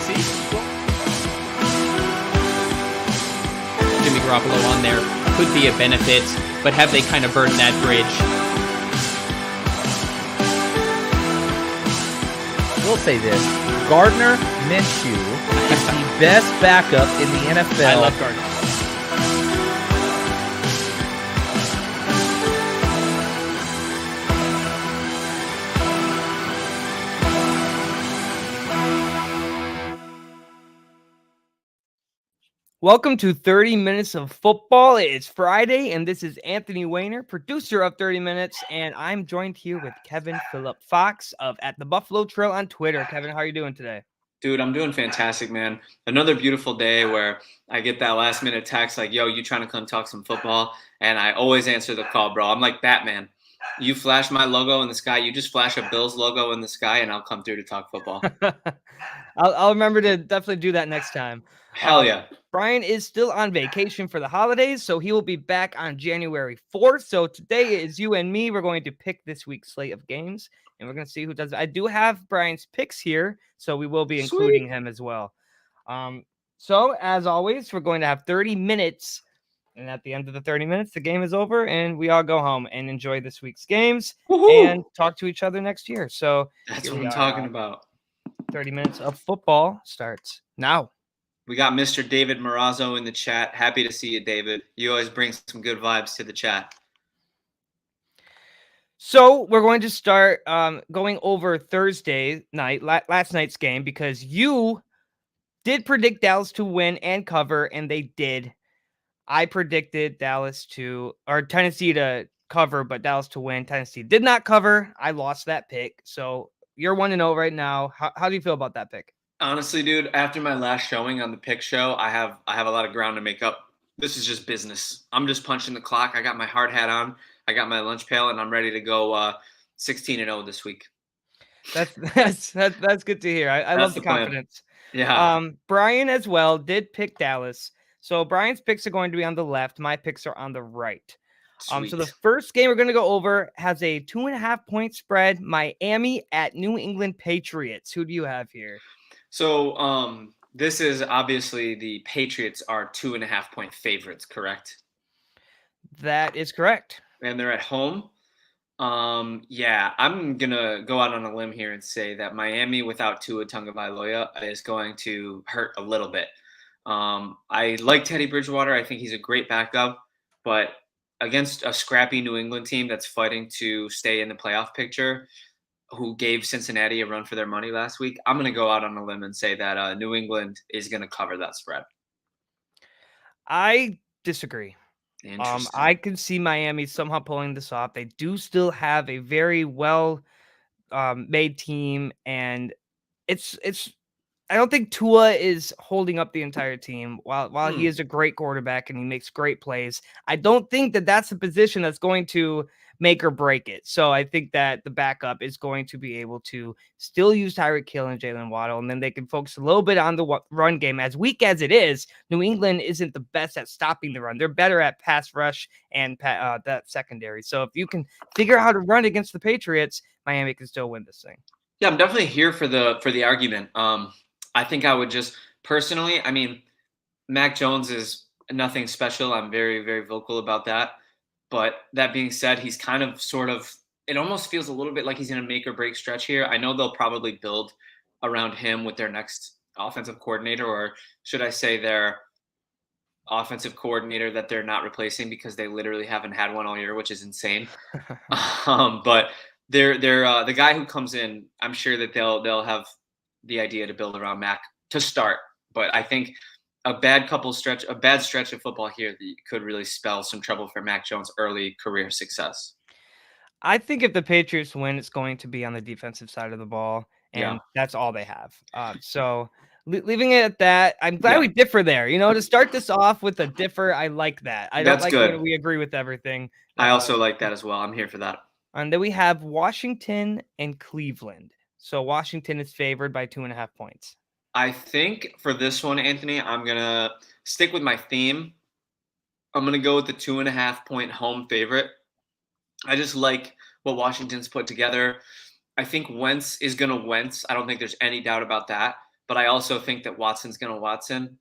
see, Jimmy Garoppolo on there could be a benefit, but have they kind of burned that bridge? We'll say this. Gardner Minshew is the best backup in the NFL. I love Gardner. Welcome to 30 Minutes of Football. It is Friday, and this is Anthony Wehner, producer of 30 Minutes, and I'm joined here with Kevin Phillip Fox of At the Buffalo Trail on Twitter. Kevin, how are you doing today? Dude, I'm doing fantastic, man. Another beautiful day where I get that last-minute text like, yo, you trying to come talk some football? And I always answer the call, bro. I'm like Batman. You flash my logo in the sky, you just flash a Bills logo in the sky, and I'll come through to talk football. I'll remember to definitely do that next time. Hell yeah. Brian is still on vacation for the holidays, so he will be back on January 4th. So today is you and me. We're going to pick this week's slate of games, and we're going to see who does it. I do have Brian's picks here, so we will be including him as well. So as always, we're going to have 30 minutes, and at the end of the 30 minutes, the game is over, and we all go home and enjoy this week's games and talk to each other next year. So that's what I'm talking about. 30 minutes of football starts now. We got Mr. David Morazzo in the chat. Happy to see you, David. You always bring some good vibes to the chat. So we're going to start going over Thursday night, last night's game, because you did predict Dallas to win and cover, and they did. I predicted Tennessee to cover, but Dallas to win. Tennessee did not cover. I lost that pick. So you're 1-0 right now. How do you feel about that pick? Honestly, dude, after my last showing on the pick show, I have a lot of ground to make up. This is just business. I'm just punching the clock. I got my hard hat on. I got my lunch pail, and I'm ready to go 16-0 this week. That's good to hear. I love the confidence. Yeah. Brian as well did pick Dallas. So Brian's picks are going to be on the left. My picks are on the right. So the first game we're going to go over has a 2.5-point spread. Miami at New England Patriots. Who do you have here? So this is obviously the Patriots are 2.5-point favorites, correct? That is correct. And they're at home. Yeah, I'm going to go out on a limb here and say that Miami without Tua Tagovailoa is going to hurt a little bit. I like Teddy Bridgewater. I think he's a great backup. But against a scrappy New England team that's fighting to stay in the playoff picture, who gave Cincinnati a run for their money last week, I'm going to go out on a limb and say that New England is going to cover that spread. I disagree. I can see Miami somehow pulling this off. They do still have a very well made team, and it's I don't think Tua is holding up the entire team. While he is a great quarterback and he makes great plays, I don't think that that's a position that's going to make or break it. So I think that the backup is going to be able to still use Tyreek Hill and Jalen Waddle, and then they can focus a little bit on the run game. As weak as it is, New England isn't the best at stopping the run. They're better at pass rush and that secondary. So if you can figure out how to run against the Patriots, Miami can still win this thing. Yeah, I'm definitely here for the argument. I think I would just personally, Mac Jones is nothing special. I'm very, very vocal about that. But that being said, he's kind of it almost feels a little bit like he's in a make or break stretch here. I know they'll probably build around him with their next offensive coordinator, or should I say their offensive coordinator that they're not replacing because they literally haven't had one all year, which is insane. But they're the guy who comes in, I'm sure that they'll have the idea to build around Mac to start. But I think a bad stretch of football here that could really spell some trouble for Mac Jones' early career success. I think if the Patriots win, it's going to be on the defensive side of the ball, and that's all they have. So leaving it at that, I'm glad we differ there. To start this off with a differ, I like that. I don't like when we agree with everything. I also like that as well. I'm here for that. And then we have Washington and Cleveland. So Washington is favored by 2.5 points. I think for this one, Anthony, I'm going to stick with my theme. I'm going to go with the 2.5-point home favorite. I just like what Washington's put together. I think Wentz is going to Wentz. I don't think there's any doubt about that. but I also think that Watson's going to Watson,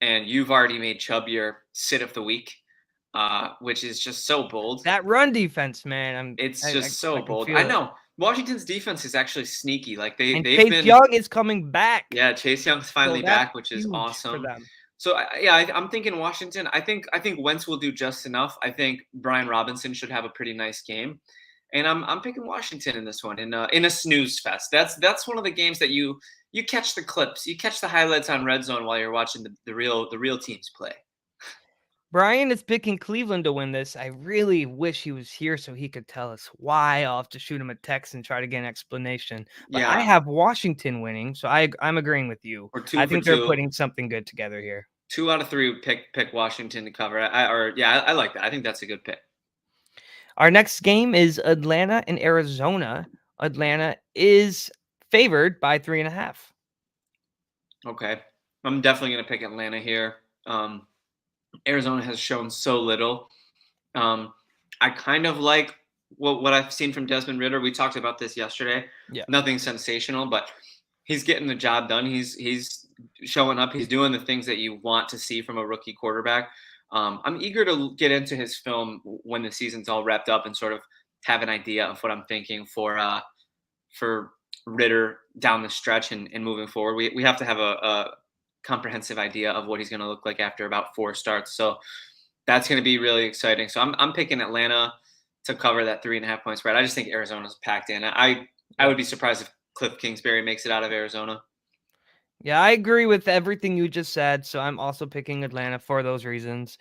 and you've already made Chubb your sit of the week, which is just so bold. That run defense, man. It's I just so can bold. feel I it. know Washington's defense is actually sneaky. Like And they've Chase been, Young is coming back. yeah. Chase Young's So finally that's back, which is huge for awesome. them. So I'm thinking Washington. I think Wentz will do just enough. I think Brian Robinson should have a pretty nice game, and I'm picking Washington in this one in a snooze fest. That's one of the games that you catch the clips, you catch the highlights on Red Zone while you're watching the real teams play. Brian is picking Cleveland to win this. I really wish he was here so he could tell us why. I'll have to shoot him a text and try to get an explanation. But I Yeah, have Washington winning, so I'm agreeing with you. or I 2 for think they're 2. putting something good together here. 2 out of 3 pick Washington to cover. I like that. I think that's a good pick. Our next game is Atlanta and Arizona. Atlanta is favored by 3.5. Okay, I'm definitely gonna pick Atlanta here. Arizona has shown so little. I kind of like what I've seen from Desmond Ridder. We talked about this yesterday. Yeah. Nothing sensational, but he's getting the job done. He's showing up. He's doing the things that you want to see from a rookie quarterback. I'm eager to get into his film when the season's all wrapped up and sort of have an idea of what I'm thinking for Ridder down the stretch and moving forward. We have to have a comprehensive idea of what he's going to look like after about 4 starts. So that's going to be really exciting. So I'm picking Atlanta to cover that 3.5 point spread. I just think Arizona's packed in. I would be surprised if Cliff Kingsbury makes it out of Arizona. Yeah, I agree with everything you just said. So I'm also picking Atlanta for those reasons.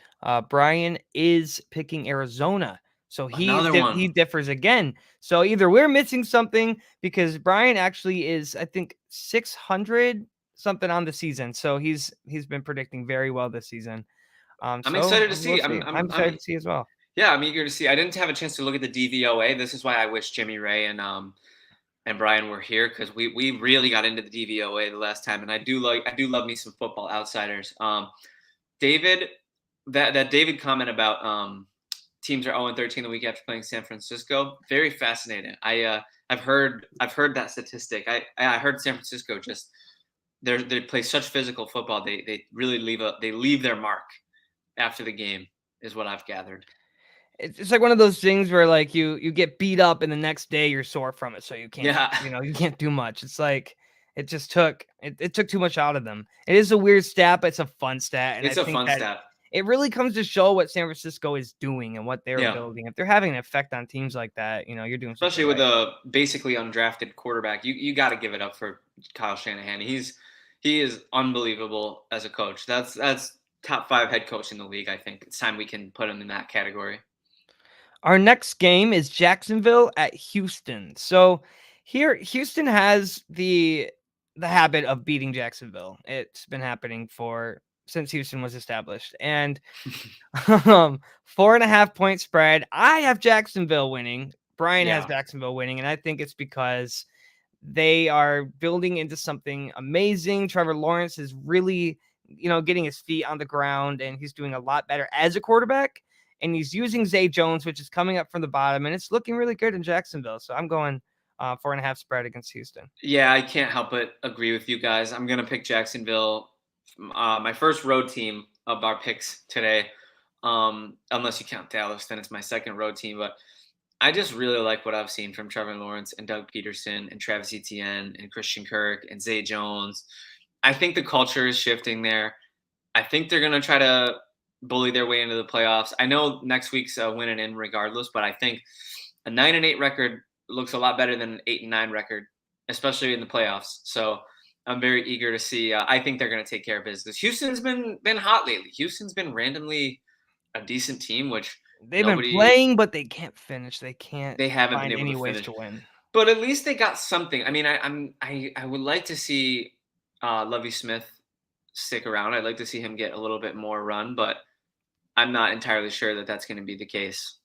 Brian is picking Arizona. So Another one. he differs again. So either we're missing something because Brian actually is, I think, 600 something on the season. So he's been predicting very well this season. I'm excited to see. I'm excited to see as well. Yeah, I'm eager to see. I didn't have a chance to look at the DVOA. This is why I wish Jimmy Ray and Brian were here, because we really got into the DVOA the last time, and I do love me some Football Outsiders. David, that David comment about teams are 0-13 the week after playing San Francisco, very fascinating. I've heard that statistic. I heard San Francisco just they play such physical football. They really leave their mark after the game, is what I've gathered. It's like one of those things where like you get beat up and the next day you're sore from it, so you can't you can't do much. It's like it just took too much out of them. It is a weird stat, but it's a fun stat, and It's a fun stat. It really comes to show what San Francisco is doing and what they're building. If they're having an effect on teams like that, you're doing especially with a basically undrafted quarterback. You got to give it up for Kyle Shanahan. He is unbelievable as a coach. That's top 5 head coach in the league. I think it's time we can put him in that category. Our next game is Jacksonville at Houston. So here, Houston has the habit of beating Jacksonville. It's been happening since Houston was established. And 4.5 point spread. I have Jacksonville winning. Brian has Jacksonville winning, and I think it's because they are building into something amazing. Trevor Lawrence is really, getting his feet on the ground, and he's doing a lot better as a quarterback. And he's using Zay Jones, which is coming up from the bottom, and it's looking really good in Jacksonville. So I'm going 4.5 spread against Houston. Yeah, I can't help but agree with you guys. I'm going to pick Jacksonville. My first road team of our picks today, unless you count Dallas, then it's my second road team. But I just really like what I've seen from Trevor Lawrence and Doug Peterson and Travis Etienne and Christian Kirk and Zay Jones. I think the culture is shifting there. I think they're going to try to bully their way into the playoffs. I know next week's winning in regardless, but I think a 9-8 record looks a lot better than an 8-9 record, especially in the playoffs. So I'm very eager to see. I think they're going to take care of business. Houston's been hot lately. Houston's been randomly a decent team, which they've been playing, but they can't finish. They haven't find any ways to win. But at least they got something. I mean, I would like to see Lovie Smith stick around. I'd like to see him get a little bit more run, but I'm not entirely sure that that's going to be the case.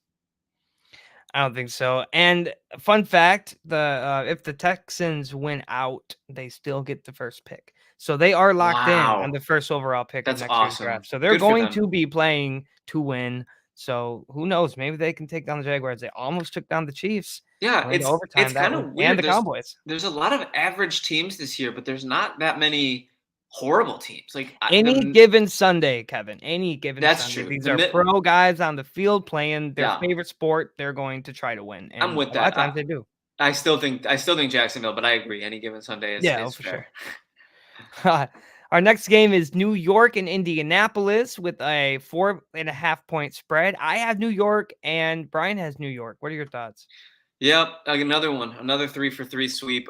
I don't think so. And fun fact, if the Texans win out, they still get the first pick. So they are locked in on the first overall pick of next year's draft. So they're going to be playing to win. So who knows? Maybe they can take down the Jaguars. They almost took down the Chiefs. Yeah, Went into it's overtime kind of and weird. the Cowboys. There's a lot of average teams this year, but there's not that many horrible teams. Like Any given Sunday, Kevin. Any given That's Sunday. true. These are pro guys on the field playing their Yeah. favorite sport. They're going to try to win. And I'm with a lot of that. times they do. I still think Jacksonville, but I agree. Any given Sunday is for fair. Sure. Our next game is New York and Indianapolis with a 4.5-point spread. I have New York and Brian has New York. What are your thoughts? Yep, another one, another 3-for-3 sweep.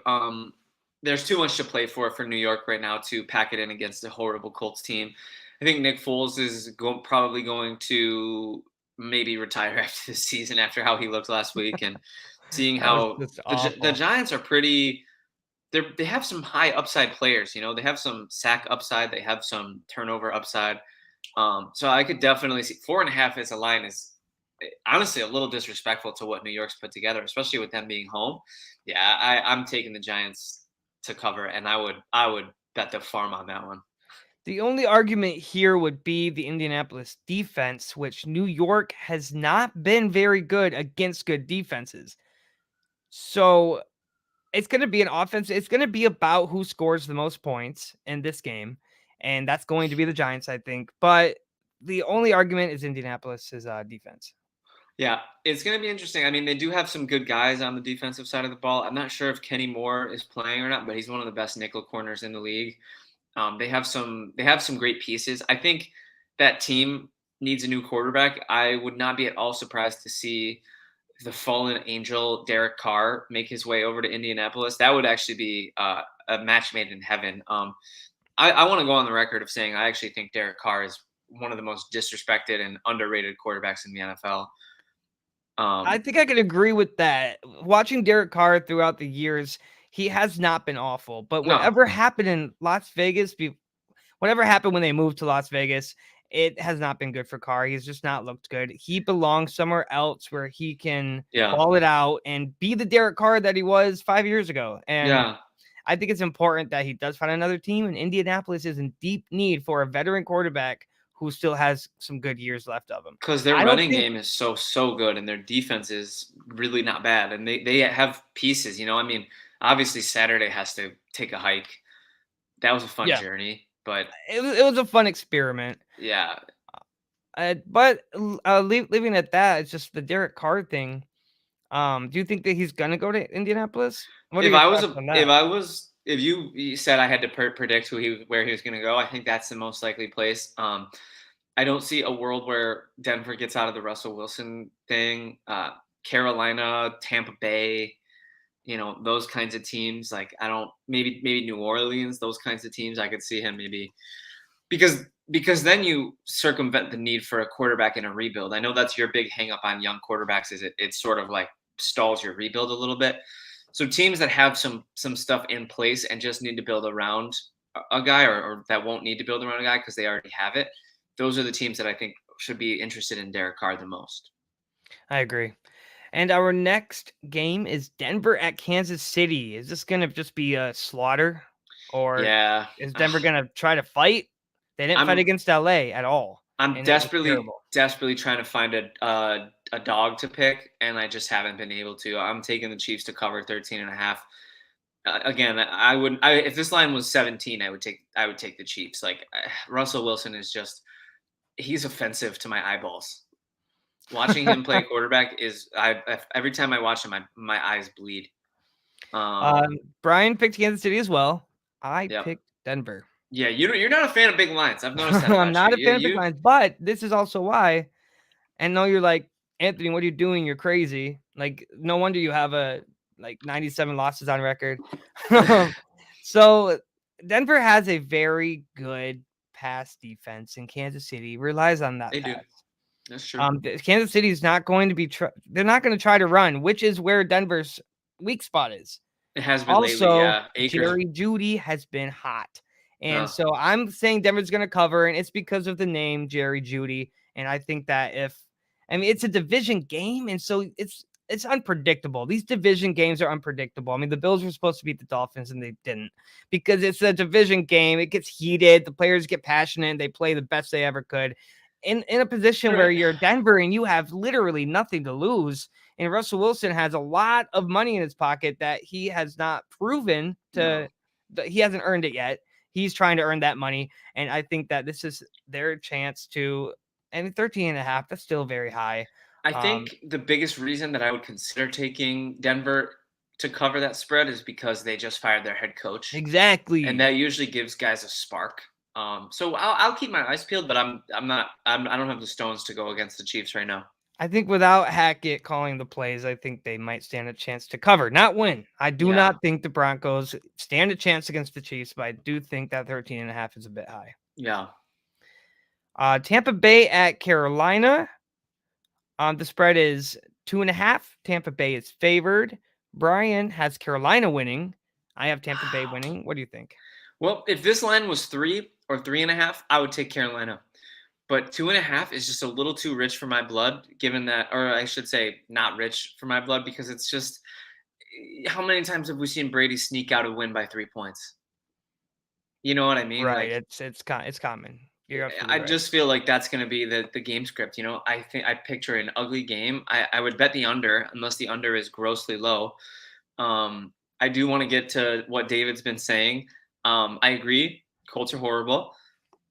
There's too much to play for New York right now to pack it in against a horrible Colts team. I think Nick Foles is probably going to maybe retire after this season after how he looked last week and seeing how the Giants are pretty. They have some high upside players. You know, they have some sack upside. They have some turnover upside. So I could definitely see 4.5 as a line is honestly a little disrespectful to what New York's put together, especially with them being home. Yeah, I'm taking the Giants to cover, and I would bet the farm on that one. The only argument here would be the Indianapolis defense, which New York has not been very good against good defenses. So it's going to be an offense. It's going to be about who scores the most points in this game. And that's going to be the Giants, I think. But the only argument is Indianapolis's defense. Yeah, it's going to be interesting. I mean, they do have some good guys on the defensive side of the ball. I'm not sure if Kenny Moore is playing or not, but he's one of the best nickel corners in the league. They have some great pieces. I think that team needs a new quarterback. I would not be at all surprised to see the fallen angel Derek Carr make his way over to Indianapolis. That would actually be a match made in heaven. I want to go on the record of saying I actually think Derek Carr is one of the most disrespected and underrated quarterbacks in the NFL. I think I could agree with that. Watching Derek Carr throughout the years, he has not been awful. But whatever happened in Las Vegas, whatever happened when they moved to Las Vegas, it has not been good for Carr. He's just not looked good. He belongs somewhere else where he can ball it out and be the Derek Carr that he was 5 years ago. And I think it's important that he does find another team. And Indianapolis is in deep need for a veteran quarterback who still has some good years left of him. Because their running game is so good and their defense is really not bad. And they have pieces, you know. I mean, obviously Saturday has to take a hike. That was a fun journey, but it was a fun experiment. Yeah. But leaving at that, it's just the Derek Carr thing. Do you think that he's gonna go to Indianapolis? If you said I had to predict where he was going to go, I think that's the most likely place. I don't see a world where Denver gets out of the Russell Wilson thing. Carolina, Tampa Bay, you know, those kinds of teams. Like maybe New Orleans, those kinds of teams. I could see him maybe because then you circumvent the need for a quarterback in a rebuild. I know that's your big hang up on young quarterbacks is it sort of like stalls your rebuild a little bit. So teams that have some stuff in place and just need to build around a guy or that won't need to build around a guy because they already have it, those are the teams that I think should be interested in Derek Carr the most. I agree. And our next game is Denver at Kansas City. Is this going to just be a slaughter? Or is Denver going to try to fight? They didn't fight against LA at all. I'm desperately trying to find a dog to pick, and I just haven't been able to. I'm taking the Chiefs to cover 13.5. Again, if this line was 17, I would take the Chiefs. Like Russell Wilson is just he's offensive to my eyeballs. Watching him play quarterback every time I watch him, my eyes bleed. Brian picked Kansas City as well. I picked Denver. Yeah, you're not a fan of big lines. I've noticed that. I'm not a fan of big lines, but this is also why. And no, you're like, Anthony, what are you doing? You're crazy. Like, no wonder you have 97 losses on record. So Denver has a very good pass defense, and Kansas City relies on that. They do. That's true. Kansas City is not going to be. They're not going to try to run, which is where Denver's weak spot is. It has been also, lately. Jerry Jeudy has been hot. And so I'm saying Denver's going to cover, and it's because of the name Jerry Jeudy. And I think that it's a division game, and so it's unpredictable. These division games are unpredictable. I mean, the Bills were supposed to beat the Dolphins, and they didn't because it's a division game. It gets heated. The players get passionate. And they play the best they ever could. in a position where you're Denver and you have literally nothing to lose. And Russell Wilson has a lot of money in his pocket that he has not proven that he hasn't earned it yet. He's trying to earn that money. And I think that this is their chance to, and 13.5, that's still very high. I think the biggest reason that I would consider taking Denver to cover that spread is because they just fired their head coach. Exactly. And that usually gives guys a spark. So I'll keep my eyes peeled, but I don't have the stones to go against the Chiefs right now. I think without Hackett calling the plays, I think they might stand a chance to cover, not win. I do not think the Broncos stand a chance against the Chiefs, but I do think that 13.5 is a bit high. Yeah. Tampa Bay at Carolina. The spread is 2.5. Tampa Bay is favored. Brian has Carolina winning. I have Tampa Bay winning. What do you think? Well, if this line was 3 or 3.5, I would take Carolina. But 2.5 is just a little too rich for my blood, given that, or I should say not rich for my blood, because it's just, how many times have we seen Brady sneak out a win by 3 points? You know what I mean? Right. Like, it's common. I just feel like that's going to be the game script. I think I picture an ugly game. I would bet the under, unless the under is grossly low. I do want to get to what David's been saying. I agree. Colts are horrible.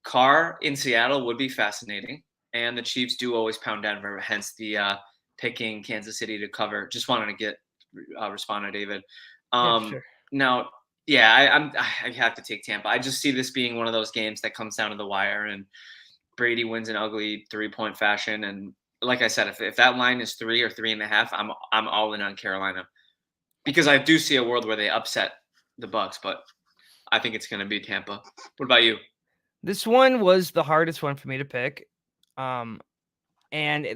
Carr in Seattle would be fascinating. And the Chiefs do always pound Denver, hence the picking Kansas City to cover. Just wanted to respond to David. Sure. Now, yeah, I have to take Tampa. I just see this being one of those games that comes down to the wire, and Brady wins an ugly 3-point fashion. And like I said, if that line is 3 or 3.5, I'm all in on Carolina, because I do see a world where they upset the Bucs, but I think it's going to be Tampa. What about you? This one was the hardest one for me to pick. And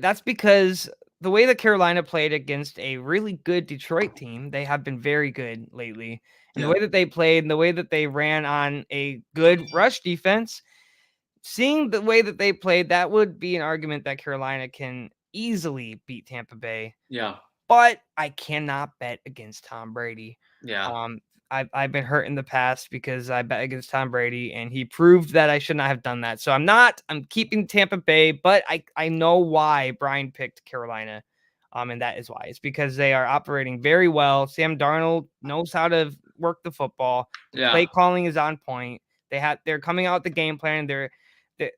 that's because the way that Carolina played against a really good Detroit team, they have been very good lately. And the way that they played and the way that they ran on a good rush defense, seeing the way that they played, that would be an argument that Carolina can easily beat Tampa Bay. Yeah. But I cannot bet against Tom Brady. Yeah. I've been hurt in the past because I bet against Tom Brady and he proved that I should not have done that. So I'm keeping Tampa Bay, but I know why Brian picked Carolina. And that is why. It's because they are operating very well. Sam Darnold knows how to work the football. The play calling is on point. They're coming out with the game plan.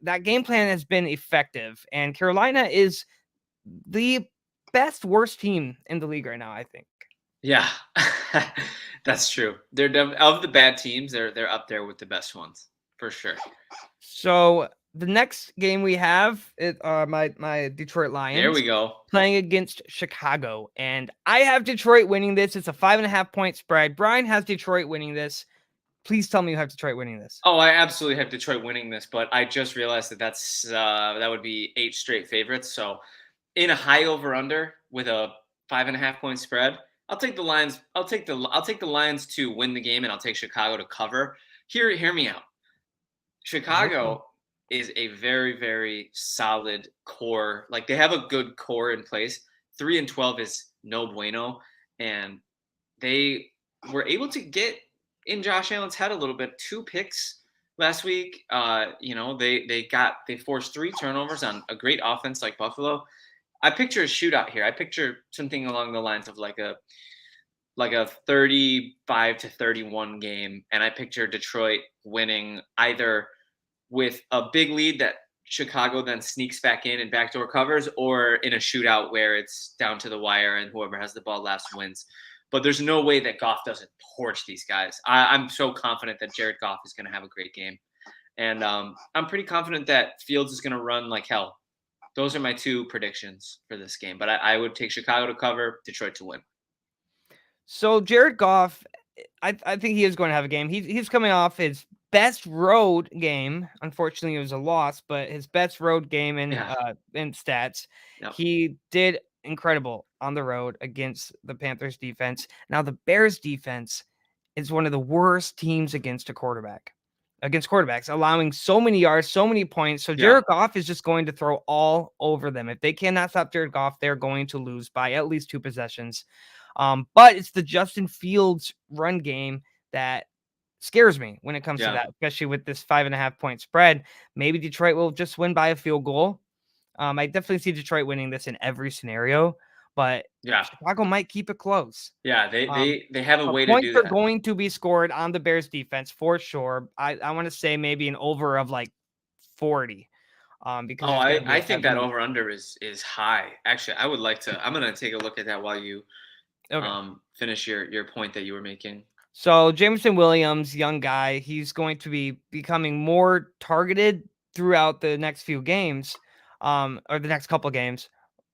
That game plan has been effective. And Carolina is the worst team in the league right now, I think. Yeah, that's true. They're of the bad teams. They're up there with the best ones for sure. So the next game we have is my Detroit Lions. There we go. Playing against Chicago, and I have Detroit winning this. It's a 5.5 point spread. Brian has Detroit winning this. Please tell me you have Detroit winning this. Oh, I absolutely have Detroit winning this, but I just realized that would be 8 straight favorites. So in a high over under with a 5.5 point spread, I'll take the Lions. I'll take the Lions to win the game, and I'll take Chicago to cover. Hear me out. Chicago is a very, very solid core. Like, they have a good core in place. 3-12 is no bueno, and they were able to get in Josh Allen's head a little bit. 2 picks last week. They forced 3 turnovers on a great offense like Buffalo. I picture a shootout here. I picture something along the lines of like a 35-31 game, and I picture Detroit winning either with a big lead that Chicago then sneaks back in and backdoor covers, or in a shootout where it's down to the wire and whoever has the ball last wins. But there's no way that Goff doesn't torch these guys. I'm so confident that Jared Goff is going to have a great game, and I'm pretty confident that Fields is going to run like hell. Those are my 2 predictions for this game, but I would take Chicago to cover, Detroit to win. So Jared Goff, I think he is going to have a game. He's coming off his best road game. Unfortunately, it was a loss, but his best road game in stats. Yep. He did incredible on the road against the Panthers defense. Now the Bears defense is one of the worst teams against quarterbacks, allowing so many yards, so many points. So Jared Goff is just going to throw all over them. If they cannot stop Jared Goff, they're going to lose by at least 2 possessions. But it's the Justin Fields run game that scares me when it comes to that, especially with this 5.5 point spread. Maybe Detroit will just win by a field goal. I definitely see Detroit winning this in every scenario, but Yeah. Chicago might keep it close. Yeah, they have a But way to points do are that. going to be scored on the Bears defense for sure. I want to say maybe an over of like 40. Because Oh, there's going to be I a think that heavy. over under is high. Actually, I would like to. I'm gonna take a look at that while you Okay. finish your point that you were making. So Jameson Williams, young guy, he's going to be becoming more targeted throughout the next few games, or the next couple games,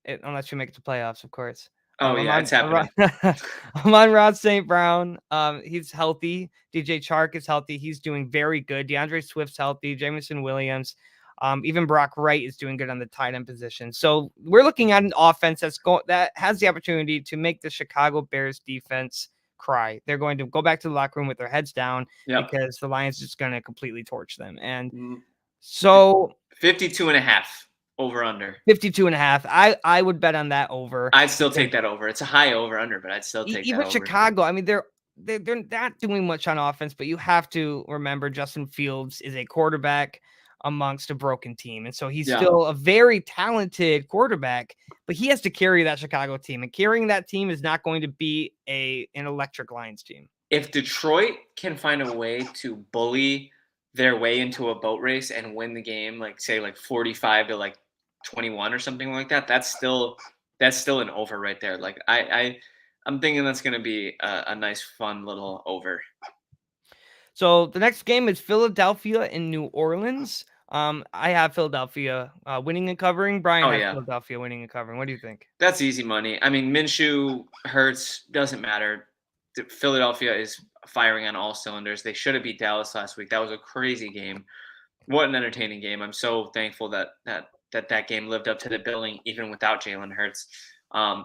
unless you make it to playoffs, of course. Oh I'm yeah, on, it's I'm on, happening. I'm on Rod St. Brown. He's healthy. DJ Chark is healthy. He's doing very good. DeAndre Swift's healthy. Jameson Williams, even Brock Wright is doing good on the tight end position. So we're looking at an offense that has the opportunity to make the Chicago Bears defense cry. They're going to go back to the locker room with their heads down Yep. because the Lions just going to completely torch them. And Mm, so 52.5 over under. 52.5. I would bet on that over. I'd still take that over. It's a high over under, but I'd still take that Even over. Chicago, I mean, they're not doing much on offense, but you have to remember Justin Fields is a quarterback amongst a broken team. And so he's still a very talented quarterback, but he has to carry that Chicago team. And carrying that team is not going to be an electric Lions team. If Detroit can find a way to bully their way into a boat race and win the game, like say like 45 to like 21 or something like that, that's still an over right there. Like I'm thinking that's going to be a nice, fun little over. So the next game is Philadelphia in New Orleans. I have Philadelphia winning and covering. Brian has Philadelphia winning and covering. What do you think? That's easy money. I mean, Minshew, Hurts, doesn't matter. Philadelphia is firing on all cylinders. They should have beat Dallas last week. That was a crazy game. What an entertaining game. I'm so thankful that game lived up to the billing even without Jalen Hurts.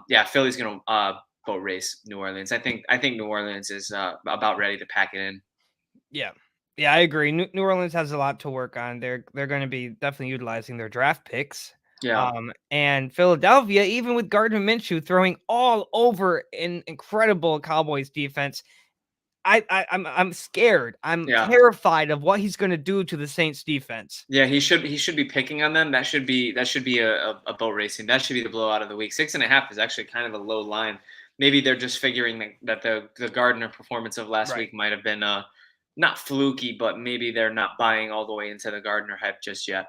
Yeah, Philly's going to boat race New Orleans. I think New Orleans is about ready to pack it in. Yeah, I agree. New Orleans has a lot to work on. They're going to be definitely utilizing their draft picks. Yeah. And Philadelphia, even with Gardner Minshew throwing all over an incredible Cowboys defense, I'm scared. I'm terrified of what he's going to do to the Saints defense. Yeah, he should be picking on them. That should be a boat racing. That should be the blowout of the week. 6.5 is actually kind of a low line. Maybe they're just figuring that the Gardner performance of last week might have been not fluky, but maybe they're not buying all the way into the Gardner hype just yet.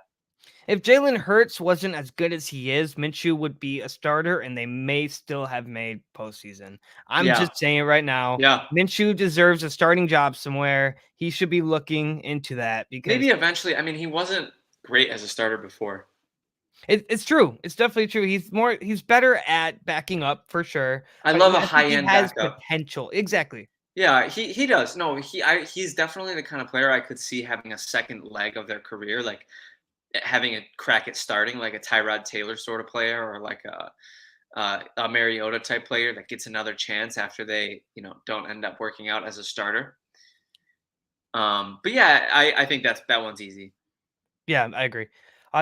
If Jalen Hurts wasn't as good as he is, Minshew would be a starter, and they may still have made postseason. I'm just saying it right now. Yeah. Minshew deserves a starting job somewhere. He should be looking into that because maybe eventually. I mean, he wasn't great as a starter before. It's true. It's definitely true. He's better at backing up for sure. I love a high end backup. Potential. Exactly. Yeah, he does. No, he's definitely the kind of player I could see having a second leg of their career, like having a crack at starting, like a Tyrod Taylor sort of player, or like a Mariota type player that gets another chance after they, don't end up working out as a starter. But yeah, I think that one's easy. Yeah, I agree.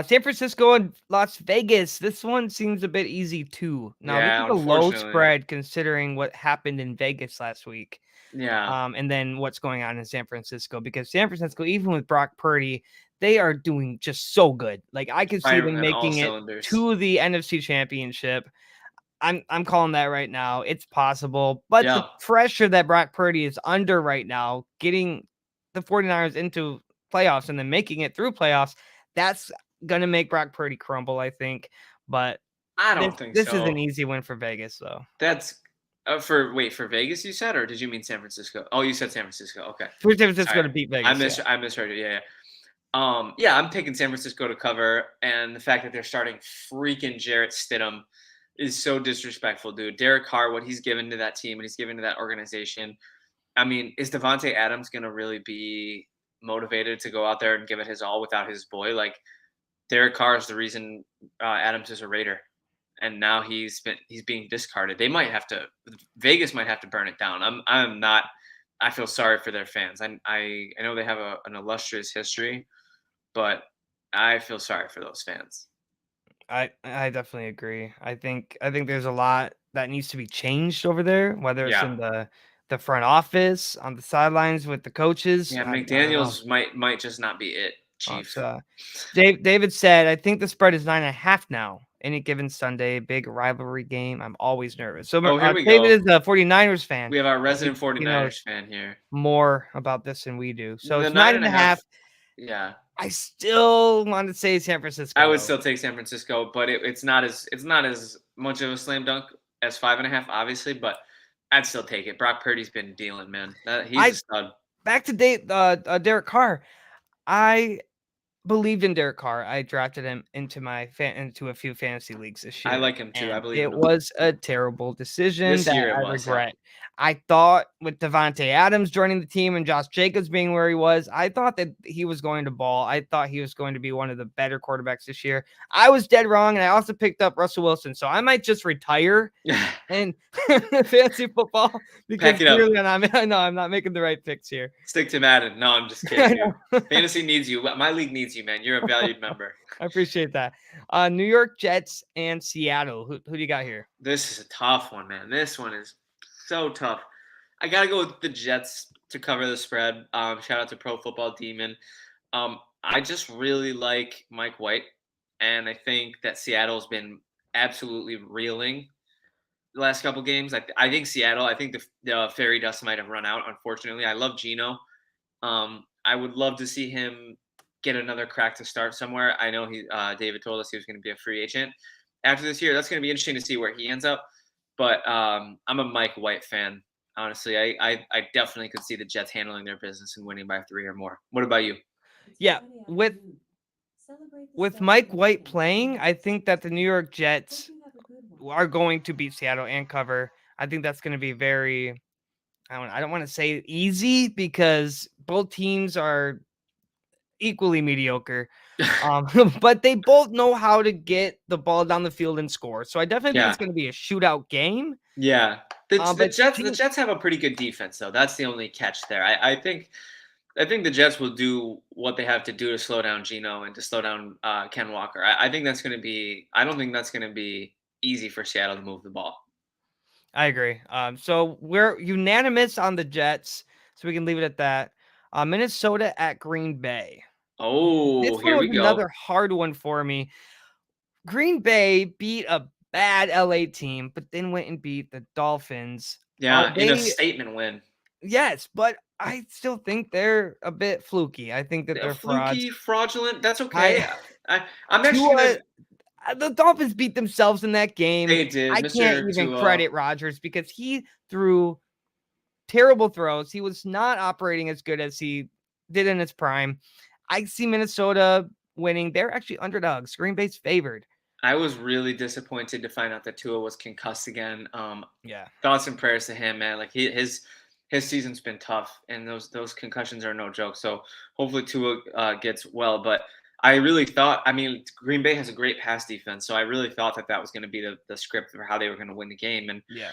San Francisco and Las Vegas. This one seems a bit easy too. Now, this is a low spread considering what happened in Vegas last week. Yeah. And then what's going on in San Francisco, because San Francisco, even with Brock Purdy, they are doing just so good. Like I could see them making it to the NFC Championship. I'm calling that right now. It's possible, but the pressure that Brock Purdy is under right now, getting the 49ers into playoffs and then making it through playoffs, that's going to make Brock Purdy crumble, I think. But I don't think so. This is an easy win for Vegas, though. That's for Vegas, you said, or did you mean San Francisco? Oh, you said San Francisco. Okay. For San Francisco to beat Vegas. I misheard it. Yeah. Yeah, I'm picking San Francisco to cover, and the fact that they're starting freaking Jarrett Stidham is so disrespectful, dude. Derek Carr, what he's given to that team and he's given to that organization. I mean, is Devontae Adams going to really be motivated to go out there and give it his all without his boy? Like, Derek Carr is the reason Adams is a Raider, and now he's being discarded. Vegas might have to burn it down. I'm not. I feel sorry for their fans. I know they have an illustrious history, but I feel sorry for those fans. I definitely agree. I think there's a lot that needs to be changed over there, whether it's in the front office, on the sidelines with the coaches. Yeah, McDaniels might just not be it. Chiefs. David said, I think the spread is 9.5 now. Any given Sunday, big rivalry game. I'm always nervous. So here we David go. is a 49ers fan. We have our resident He 49ers fan here. More about this than we do. So The it's 9.5. Yeah. I still want to say San Francisco. I would still take San Francisco, but it's not as much of a slam dunk as 5.5, obviously, but I'd still take it. Brock Purdy's been dealing, man. He's a stud. Back to Derek Carr. I believed in Derek Carr. I drafted him into a few fantasy leagues this year. I like him too. I believe it was a terrible decision this year. I regret. Yeah. I thought with Devontae Adams joining the team and Josh Jacobs being where he was, I thought that he was going to ball. I thought he was going to be one of the better quarterbacks this year. I was dead wrong, and I also picked up Russell Wilson, so I might just retire in fantasy football because clearly I'm not making the right picks here. Stick to Madden. No, I'm just kidding. Fantasy needs you. My league needs you, man. You're a valued member. I appreciate that. New York Jets and Seattle. Who do you got here? This is a tough one, man. This one is so tough. I got to go with the Jets to cover the spread. Shout out to Pro Football Demon. I just really like Mike White, and I think that Seattle's been absolutely reeling the last couple games. I think Seattle, I think the fairy dust might have run out, unfortunately. I love Geno. I would love to see him get another crack to start somewhere. I know David told us he was going to be a free agent after this year. That's going to be interesting to see where he ends up. But I'm a Mike White fan. Honestly, I definitely could see the Jets handling their business and winning by 3 or more. What about you? Yeah, with Mike White playing, I think that the New York Jets are going to beat Seattle and cover. I think that's going to be very, I don't want to say easy because both teams are equally mediocre. But they both know how to get the ball down the field and score. So I definitely think it's going to be a shootout game. Yeah. The Jets have a pretty good defense, though. That's the only catch there. I think the Jets will do what they have to do to slow down Geno and to slow down Ken Walker. I think that's going to be – I don't think that's going to be easy for Seattle to move the ball. I agree. So we're unanimous on the Jets, so we can leave it at that. Minnesota at Green Bay. Oh, here we go. Another hard one for me. Green Bay beat a bad LA team, but then went and beat the Dolphins. Yeah, in a statement win. Yes, but I still think they're a bit fluky. I think that they're fluky, fraudulent. That's okay. I'm actually gonna... The Dolphins beat themselves in that game. They did. I can't even credit Rodgers because he threw terrible throws. He was not operating as good as he did in his prime. I see Minnesota winning. They're actually underdogs. Green Bay's favored. I was really disappointed to find out that Tua was concussed again. Yeah. Thoughts and prayers to him, man. Like his season's been tough, and those concussions are no joke. So hopefully Tua gets well. But I really thought, Green Bay has a great pass defense, so I really thought that was going to be the script for how they were going to win the game. And yeah.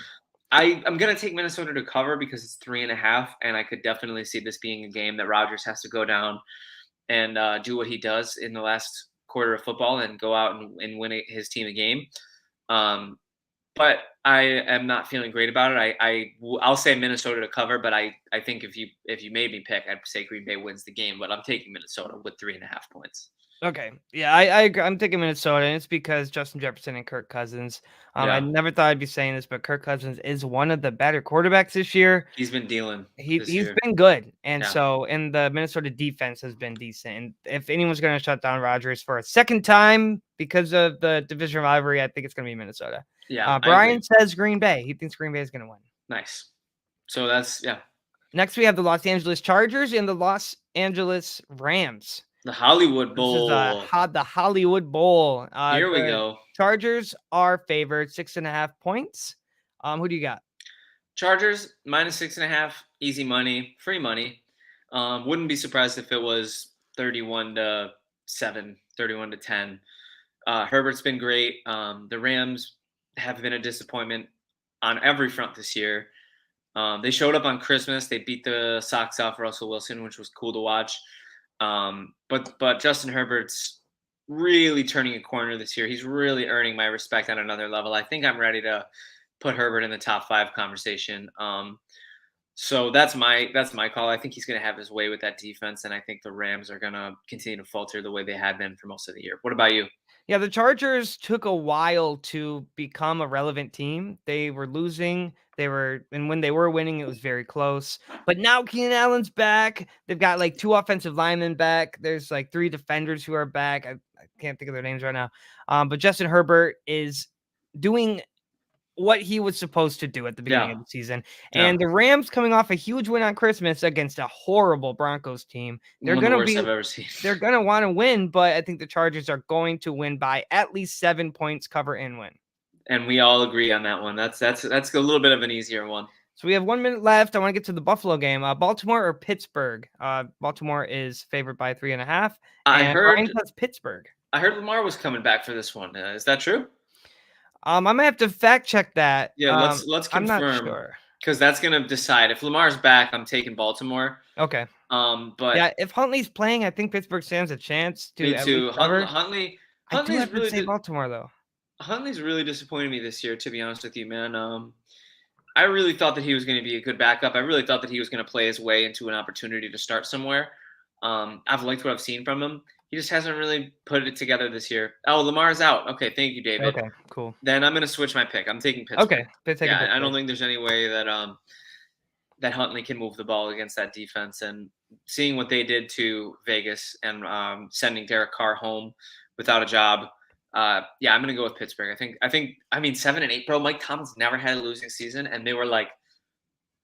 I'm going to take Minnesota to cover because it's 3.5, and I could definitely see this being a game that Rodgers has to go down and do what he does in the last quarter of football and go out and win his team a game. But I am not feeling great about it. I'll say Minnesota to cover, but I think if you made me pick, I'd say Green Bay wins the game, but I'm taking Minnesota with 3.5 points. Okay. Yeah, I agree. I'm taking Minnesota, and it's because Justin Jefferson and Kirk Cousins. I never thought I'd be saying this, but Kirk Cousins is one of the better quarterbacks this year. He's been dealing. He's been good. And the Minnesota defense has been decent. And if anyone's going to shut down Rodgers for a second time because of the division rivalry, I think it's going to be Minnesota. Yeah. Brian says Green Bay. He thinks Green Bay is going to win. Nice. So that's, yeah. Next, we have the Los Angeles Chargers and the Los Angeles Rams. The Hollywood Bowl. This is the Hollywood Bowl. Here we go. Chargers are favored 6.5 points. Who do you got? Chargers minus 6.5. Easy money, free money. Wouldn't be surprised if it was 31-7, 31-10. Herbert's been great. The Rams have been a disappointment on every front this year. They showed up on Christmas. They beat the socks off Russell Wilson, which was cool to watch. But Justin Herbert's really turning a corner this year. He's really earning my respect on another level. I think I'm ready to put Herbert in the top 5 conversation. So that's my call. I think he's going to have his way with that defense, and I think the Rams are going to continue to falter the way they had been for most of the year. What about you? Yeah, the Chargers took a while to become a relevant team. They were losing. And when they were winning, it was very close. But now Keenan Allen's back. They've got like 2 offensive linemen back. There's like 3 defenders who are back. I can't think of their names right now. But Justin Herbert is doing what he was supposed to do at the beginning Yeah. of the season. Yeah. And the Rams coming off a huge win on Christmas against a horrible Broncos team. One of the worst I've ever seen. They're going to want to win, but I think the Chargers are going to win by at least 7 points, cover and win. And we all agree on that one. That's a little bit of an easier one. So we have 1 minute left. I want to get to the Buffalo game. Baltimore or Pittsburgh? Baltimore is favored by 3.5. I heard Pittsburgh. I heard Lamar was coming back for this one. Is that true? I might have to fact check that. Yeah, let's confirm. I'm not sure. Because that's going to decide. If Lamar's back, I'm taking Baltimore. Okay. But yeah, if Huntley's playing, I think Pittsburgh stands a chance to me too. Huntley's really say Baltimore though. Huntley's really disappointed me this year, to be honest with you, man. I really thought that he was going to be a good backup. I really thought that he was going to play his way into an opportunity to start somewhere. I've liked what I've seen from him. He just hasn't really put it together this year. Oh, Lamar's out. Okay, thank you, David. Okay, cool. Then I'm going to switch my pick. I'm taking Pittsburgh. Okay, Pittsburgh. I don't think there's any way that that Huntley can move the ball against that defense. And seeing what they did to Vegas and sending Derek Carr home without a job, I'm going to go with Pittsburgh. I mean 7-8, bro. Mike Tomlin's never had a losing season, and they were like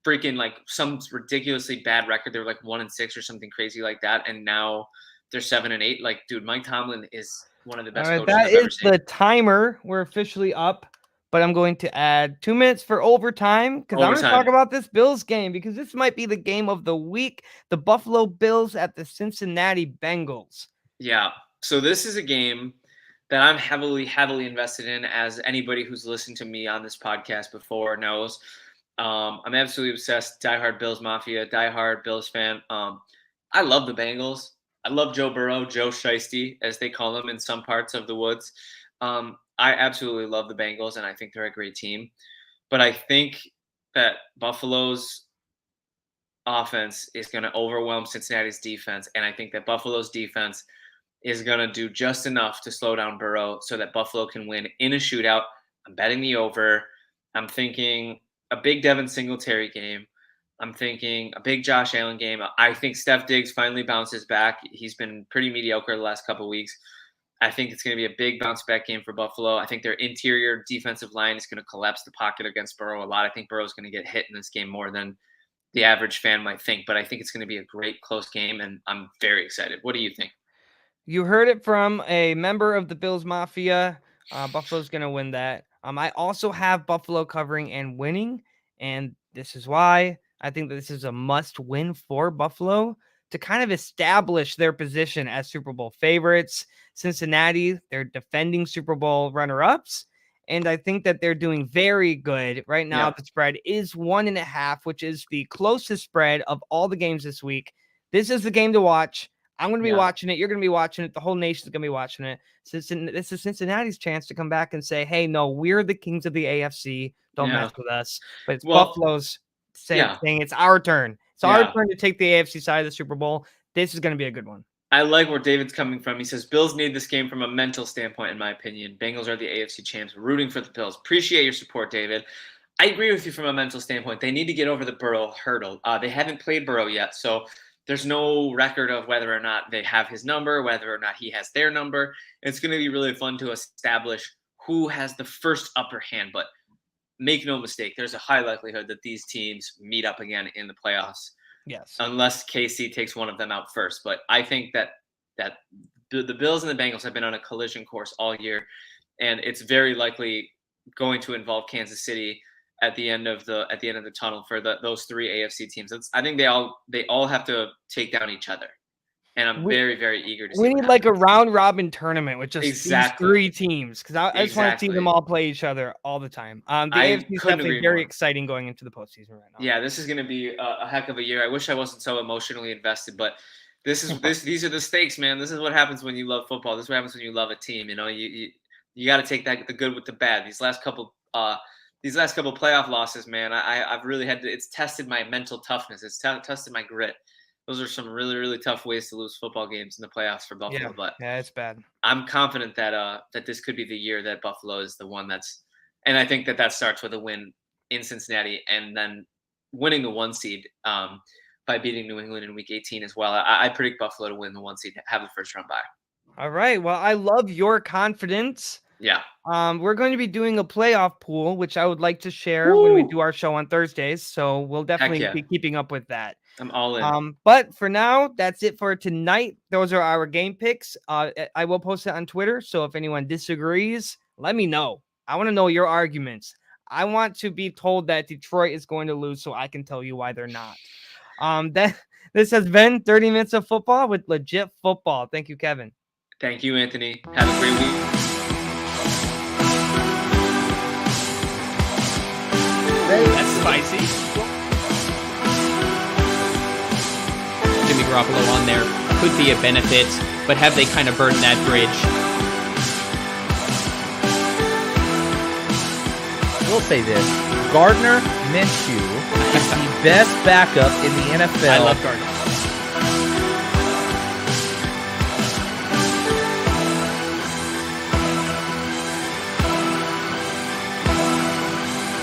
freaking like some ridiculously bad record. They were like 1-6 or something crazy like that, and now they're 7-8. Like, dude, Mike Tomlin is one of the best coaches I've ever seen. That is the timer. We're officially up, but I'm going to add 2 minutes for overtime because I'm going to talk about this Bills game because this might be the game of the week. The Buffalo Bills at the Cincinnati Bengals. Yeah. So this is a game that I'm heavily invested in, as anybody who's listened to me on this podcast before knows. I'm absolutely obsessed. Diehard Bills Mafia, diehard Bills fan. I love the Bengals. I love Joe Burrow, Joe Shiesty, as they call him in some parts of the woods. I absolutely love the Bengals, and I think they're a great team. But I think that Buffalo's offense is going to overwhelm Cincinnati's defense, and I think that Buffalo's defense is going to do just enough to slow down Burrow so that Buffalo can win in a shootout. I'm betting the over. I'm thinking a big Devin Singletary game. I'm thinking a big Josh Allen game. I think Steph Diggs finally bounces back. He's been pretty mediocre the last couple of weeks. I think it's going to be a big bounce back game for Buffalo. I think their interior defensive line is going to collapse the pocket against Burrow a lot. I think Burrow's going to get hit in this game more than the average fan might think, but I think it's going to be a great close game, and I'm very excited. What do you think? You heard it from a member of the Bills Mafia. Buffalo's going to win that. I also have Buffalo covering and winning, and this is why. I think that this is a must-win for Buffalo to kind of establish their position as Super Bowl favorites. Cincinnati, they're defending Super Bowl runner-ups, and I think that they're doing very good. Right now, Yeah. The spread is 1.5, which is the closest spread of all the games this week. This is the game to watch. I'm going to be watching it. You're going to be watching it. The whole nation's going to be watching it. This is Cincinnati's chance to come back and say, hey, no, we're the kings of the AFC. Don't mess with us. But it's Buffalo's saying it's our turn. It's our turn to take the AFC side of the Super Bowl. This is going to be a good one. I like where David's coming from. He says, Bills need this game from a mental standpoint, in my opinion. Bengals are the AFC champs. We're rooting for the Bills. Appreciate your support, David. I agree with you from a mental standpoint. They need to get over the Burrow hurdle. They haven't played Burrow yet, so there's no record of whether or not they have his number, whether or not he has their number. It's going to be really fun to establish who has the first upper hand. But make no mistake, there's a high likelihood that these teams meet up again in the playoffs. Yes. Unless KC takes one of them out first. But I think that the Bills and the Bengals have been on a collision course all year, and it's very likely going to involve Kansas City at the end of the tunnel for those 3 AFC teams. I think they all have to take down each other, and I'm very, very eager to see. We need like a round robin tournament with just these 3 teams, because I just want to see them all play each other all the time. The AFC is definitely very exciting going into the postseason right now. Yeah, this is going to be a heck of a year. I wish I wasn't so emotionally invested, but these are the stakes, man. This is what happens when you love football. This is what happens when you love a team. You know, you got to take the good with the bad. These last couple these last couple playoff losses, man, I've really had to. It's tested my mental toughness. It's tested my grit. Those are some really, really tough ways to lose football games in the playoffs for Buffalo. But Yeah, it's bad. I'm confident that that this could be the year that Buffalo is the one that's, and I think that starts with a win in Cincinnati and then winning the 1 seed by beating New England in Week 18 as well. I predict Buffalo to win the 1 seed, have the first round bye. All right. Well, I love your confidence. Yeah. We're going to be doing a playoff pool, which I would like to share when we do our show on Thursdays. So we'll definitely be keeping up with that. I'm all in. But for now, that's it for tonight. Those are our game picks. I will post it on Twitter. So if anyone disagrees, let me know. I want to know your arguments. I want to be told that Detroit is going to lose so I can tell you why they're not. This has been 30 minutes of football with legit football. Thank you, Kevin. Thank you, Anthony. Have a great week. That's spicy. Jimmy Garoppolo on there could be a benefit, but have they kind of burned that bridge? We'll say this. Gardner Minshew is the best backup in the NFL. I love Gardner.